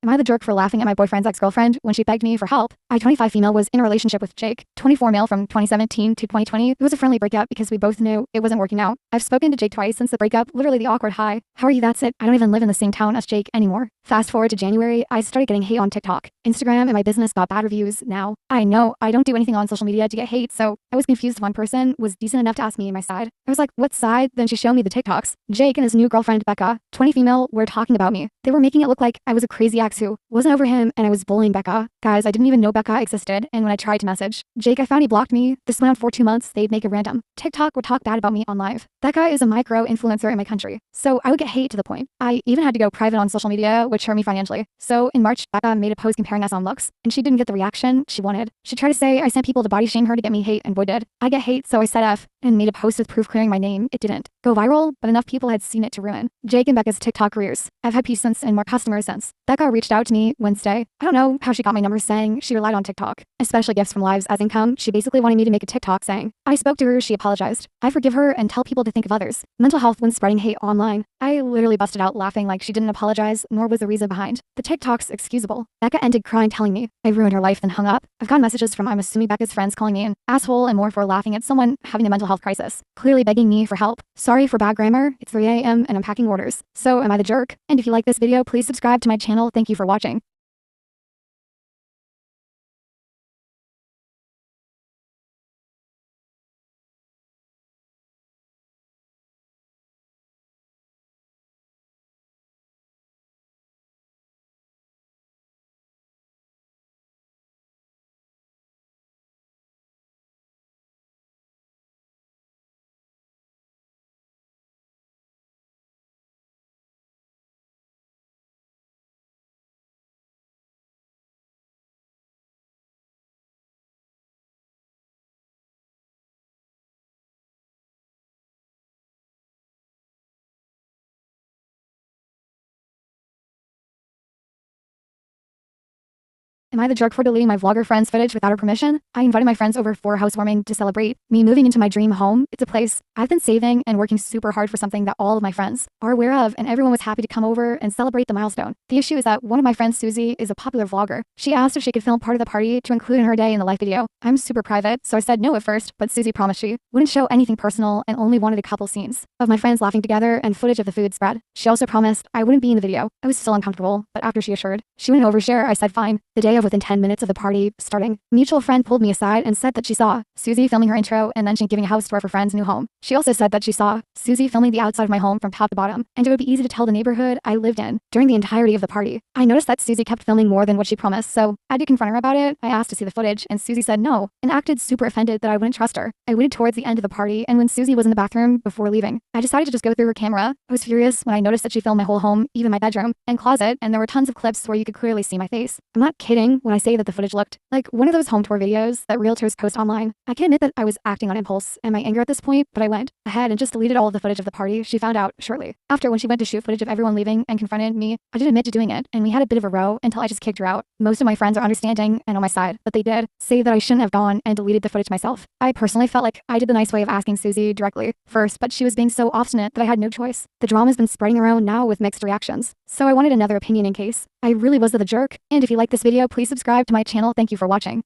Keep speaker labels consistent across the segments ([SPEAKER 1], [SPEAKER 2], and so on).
[SPEAKER 1] Am I the jerk for laughing at my boyfriend's ex-girlfriend when she begged me for help? I, 25 female, was in a relationship with Jake, 24 male, from 2017 to 2020. It was a friendly breakup because we both knew it wasn't working out. I've spoken to Jake twice since the breakup, literally the awkward hi. How are you? That's it. I don't even live in the same town as Jake anymore. Fast forward to January, I started getting hate on TikTok. Instagram and my business got bad reviews now. I know I don't do anything on social media to get hate, so I was confused if one person was decent enough to ask me my side. I was like, what side? Then she showed me the TikToks. Jake and his new girlfriend, Becca, 20 female, were talking about me. They were making it look like I was a crazy ex who wasn't over him and I was bullying Becca. Guys, I didn't even know Becca existed, and when I tried to message Jake, I found he blocked me. This went on for 2 months. They'd make a random TikTok would talk bad about me on live. That guy is a micro influencer in my country, so I would get hate to the point I even had to go private on social media, which hurt me financially. So in March, Becca made a post comparing us on looks, and she didn't get the reaction she wanted. She tried to say I sent people to body shame her to get me hate, and boy did I get hate, so I said F and made a post with proof clearing my name. It didn't go viral, but enough people had seen it to ruin Jake and Becca's TikTok careers. I've had peace since and more customers since. Becca reached out to me Wednesday. I don't know how she got my number, saying she relied on TikTok, especially gifts from lives as income. She basically wanted me to make a TikTok saying I spoke to her, she apologized. I forgive her and tell people to think of others. Mental health when spreading hate online. I literally busted out laughing like she didn't apologize, nor was the reason behind the TikToks excusable. Becca ended crying, telling me I ruined her life, then hung up. I've gotten messages from, I'm assuming, Becca's friends calling me an asshole and more for laughing at someone having a mental health crisis, clearly begging me for help. Sorry for bad grammar. It's 3 a.m. and I'm packing orders. So am I the jerk? And if you like this video, please subscribe to my channel. Thank you for watching. Am I the jerk for deleting my vlogger friend's footage without her permission? I invited my friends over for a housewarming to celebrate me moving into my dream home. It's a place I've been saving and working super hard for, something that all of my friends are aware of, and everyone was happy to come over and celebrate the milestone. The issue is that one of my friends, Susie, is a popular vlogger. She asked if she could film part of the party to include in her day in the live video. I'm super private, so I said no at first, but Susie promised she wouldn't show anything personal and only wanted a couple scenes of my friends laughing together and footage of the food spread. She also promised I wouldn't be in the video. I was still uncomfortable, but after she assured she wouldn't overshare, I said fine. The day of, within 10 minutes of the party starting, a mutual friend pulled me aside and said that she saw Susie filming her intro and then she giving a house tour for friends' new home. She also said that she saw Susie filming the outside of my home from top to bottom, and it would be easy to tell the neighborhood I lived in during the entirety of the party. I noticed that Susie kept filming more than what she promised, so I had to confront her about it. I asked to see the footage, and Susie said no, and acted super offended that I wouldn't trust her. I waited towards the end of the party, and when Susie was in the bathroom before leaving, I decided to just go through her camera. I was furious when I noticed that she filmed my whole home, even my bedroom and closet, and there were tons of clips where you could clearly see my face. I'm not kidding when I say that the footage looked like one of those home tour videos that realtors post online. I can admit that I was acting on impulse and my anger at this point, but I went ahead and just deleted all of the footage of the party. She found out shortly after when she went to shoot footage of everyone leaving and confronted me. I didn't admit to doing it, and we had a bit of a row until I just kicked her out. Most of my friends are understanding and on my side, but they did say that I shouldn't have gone and deleted the footage myself. I personally felt like I did the nice way of asking Susie directly first, but she was being so obstinate that I had no choice. The drama's been spreading around now with mixed reactions, so I wanted another opinion in case I really was the jerk. And if you like this video, please subscribe to my channel. Thank you for watching.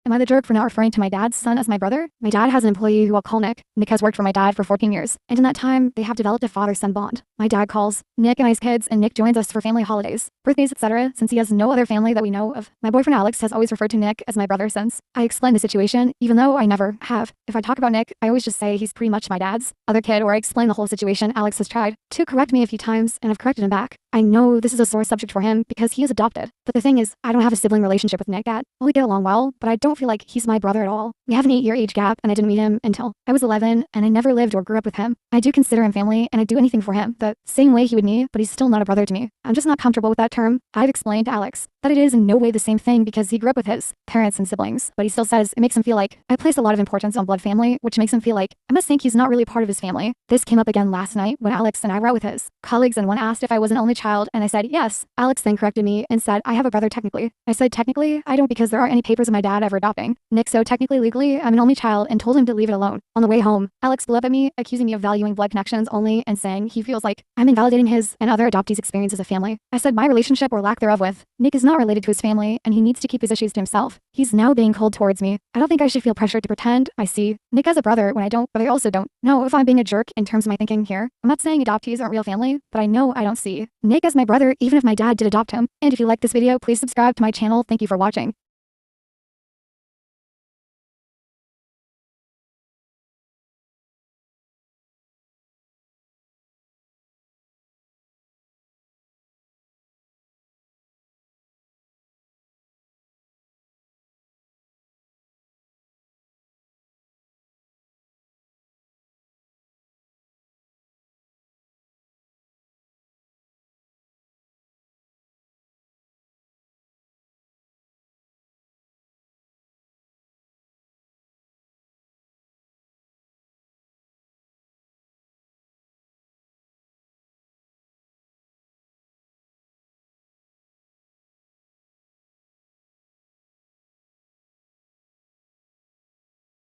[SPEAKER 1] Am I the jerk for not referring to my dad's son as my brother? My dad has an employee who I'll call Nick. Nick has worked for my dad for 14 years, and in that time, they have developed a father-son bond. My dad calls Nick and I's kids, and Nick joins us for family holidays, birthdays, etc., since he has no other family that we know of. My boyfriend Alex has always referred to Nick as my brother since. I explained the situation, even though I never have. If I talk about Nick, I always just say he's pretty much my dad's other kid, or I explain the whole situation. Alex has tried to correct me a few times, and I've corrected him back. I know this is a sore subject for him because he is adopted, but the thing is, I don't have a sibling relationship with Nick that we get along well, but I don't feel like he's my brother at all. We have an 8-year age gap, and I didn't meet him until I was 11, and I never lived or grew up with him. I do consider him family, and I'd do anything for him, the same way he would me, but he's still not a brother to me. I'm just not comfortable with that term. I've explained to Alex that it is in no way the same thing because he grew up with his parents and siblings, but he still says it makes him feel like I place a lot of importance on blood family, which makes him feel like I must think he's not really part of his family. This came up again last night when Alex and I were out with his colleagues, and one asked if I was an only child, and I said yes. Alex then corrected me and said I have a brother technically. I said technically I don't because there aren't any papers of my dad ever adopting Nick, so technically legally I'm an only child, and told him to leave it alone. On the way home, Alex blew up at me, accusing me of valuing blood connections only and saying he feels like I'm invalidating his and other adoptees' experience as a family. I said my relationship or lack thereof with Nick is not related to his family, and he needs to keep his issues to himself. He's now being cold towards me. I don't think I should feel pressured to pretend I see Nick as a brother when I don't, but I also don't know if I'm being a jerk in terms of my thinking here. I'm not saying adoptees aren't real family, but I know I don't see Nick as my brother even if my dad did adopt him. And if you like this video, please subscribe to my channel. Thank you for watching.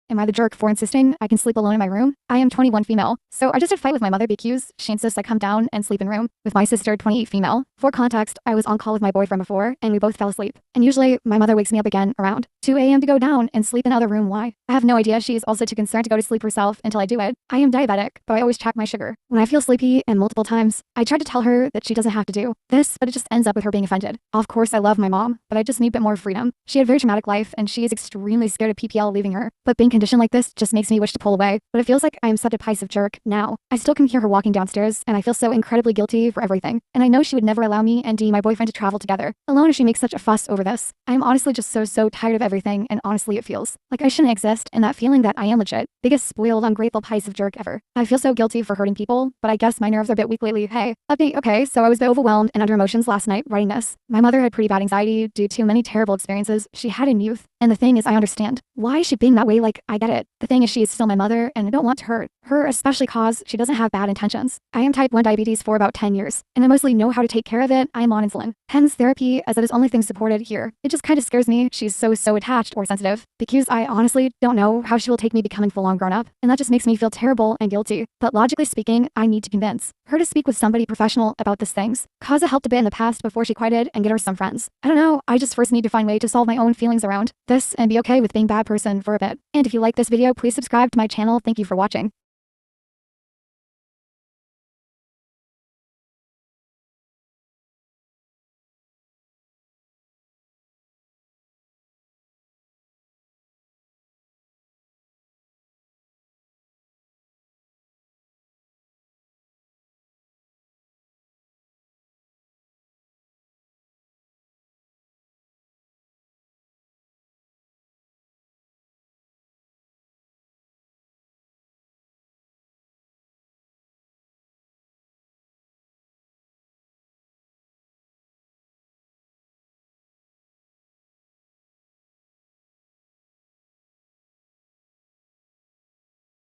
[SPEAKER 1] Am I the jerk for insisting I can sleep alone in my room? I am 21 female, so I just had a fight with my mother because she insists I come down and sleep in room with my sister 28 female. For context, I was on call with my boyfriend before, and we both fell asleep. And usually, my mother wakes me up again around 2 a.m. to go down and sleep in other room. Why? I have no idea. She is also too concerned to go to sleep herself until I do it. I am diabetic, but I always track my sugar. When I feel sleepy, and multiple times, I tried to tell her that she doesn't have to do this, but it just ends up with her being offended. Of course, I love my mom, but I just need a bit more freedom. She had a very traumatic life, and she is extremely scared of PPL leaving her. But being conditioned like this just makes me wish to pull away, but it feels like I am such a piece of jerk now. I still can hear her walking downstairs, and I feel so incredibly guilty for everything. And I know she would never allow me and my boyfriend to travel together alone if she makes such a fuss over this. I am honestly just so tired of everything, and honestly it feels like I shouldn't exist, and that feeling that I am legit biggest spoiled ungrateful piece of jerk ever. I feel so guilty for hurting people, but I guess my nerves are a bit weak lately. Hey, update. Okay, so I was a bit overwhelmed and under emotions last night writing this. My mother had pretty bad anxiety due to many terrible experiences she had in youth, and the thing is I understand why is she being that way. Like, I get it. The thing is she is still my mother, and I don't want to hurt her, especially cause she doesn't have bad intentions. I am type 1 diabetes for about 10 years, and I mostly know how to take care of it. I am on insulin, hence therapy, as it is only thing supported here. It just kind of scares me she's so attached or sensitive, because I honestly don't know how she will take me becoming full-on grown-up, and that just makes me feel terrible and guilty. But logically speaking, I need to convince her to speak with somebody professional about these things, cause it helped a bit in the past before she quieted, and get her some friends. I don't know, I just first need to find a way to solve my own feelings around this and be okay with being a bad person for a bit. And if you like this video, please subscribe to my channel. Thank you for watching.